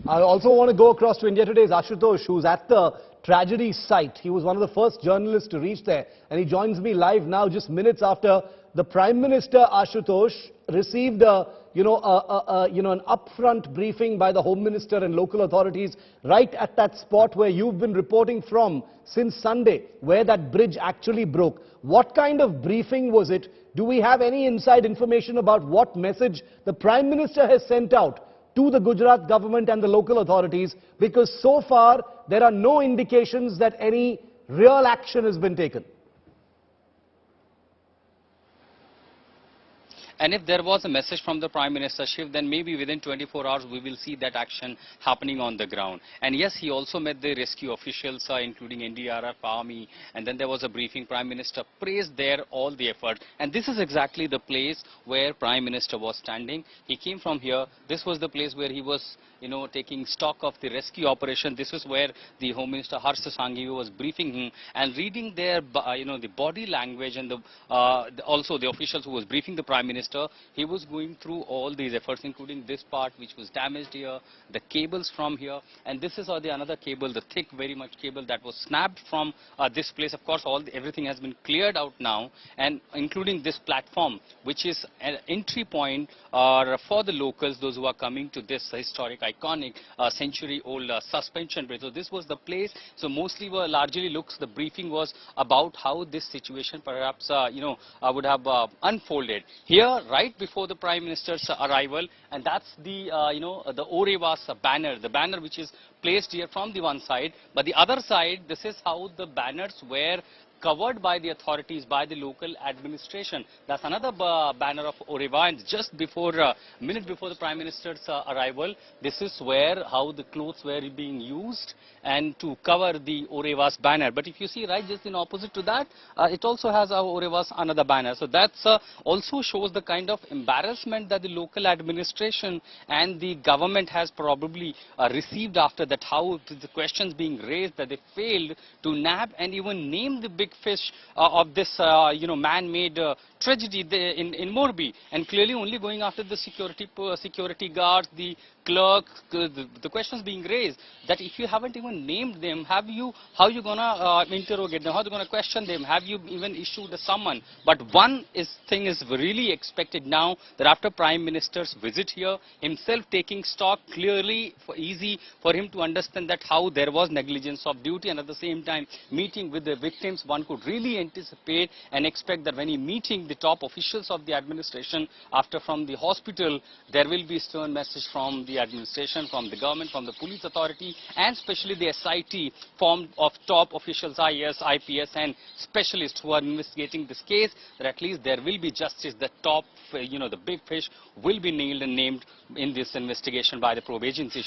I also want to go across to India Today's Ashutosh, who's at the tragedy site. He was one of the first journalists to reach there, and he joins me live now, just minutes after the Prime Minister Ashutosh received an upfront briefing by the Home Minister and local authorities right at that spot where you've been reporting from since Sunday, where that bridge actually broke. What kind of briefing was it? Do we have any inside information about what message the Prime Minister has sent out to the Gujarat government and the local authorities? Because so far there are no indications that any real action has been taken. And if there was a message from the Prime Ministership, then maybe within 24 hours we will see that action happening on the ground. And yes, he also met the rescue officials, including NDRF, Army, and then there was a briefing. Prime Minister praised there all the effort. And this is exactly the place where Prime Minister was standing. He came from here. This was the place where he was, taking stock of the rescue operation. This is where the Home Minister Harsha Sanghavi was briefing him and reading their, the body language, and also the officials who was briefing the Prime Minister. He was going through all these efforts, including this part which was damaged here, the cables from here, and this is another cable, the thick, very much cable that was snapped from this place. Of course, everything has been cleared out now, and including this platform, which is an entry point for the locals, those who are coming to this historic, iconic, century-old suspension bridge. So this was the place. So mostly, largely looks, the briefing was about how this situation perhaps, would have unfolded. Here, right before the Prime Minister's arrival, and that's the, the Oreva's banner, the banner which is placed here from the one side, but the other side, this is how the banners were covered by the authorities, by the local administration. That's another banner of Oreva, and just before, minute before the Prime Minister's arrival, this is how the clothes were being used and to cover the Oreva's banner. But if you see right just in opposite to that, it also has our Oreva's another banner. So that's also shows the kind of embarrassment that the local administration and the government has probably received after that, how the questions being raised that they failed to nab and even name the big fish of this, man-made tragedy in Morbi, and clearly only going after the security guards, the clerk. The questions being raised that if you haven't even named them, how are you gonna interrogate them? How are you gonna question them? Have you even issued a summon? But one thing is really expected now, that after Prime Minister's visit here, himself taking stock, clearly easy for him to understand that how there was negligence of duty, and at the same time meeting with the victims, one could really anticipate and expect that when he meeting the top officials of the administration after from the hospital, there will be stern message from the administration, from the government, from the police authority, and especially the SIT formed of top officials, IAS, IPS, and specialists who are investigating this case, that at least there will be justice. The top, the big fish will be nailed and named in this investigation by the probe agency.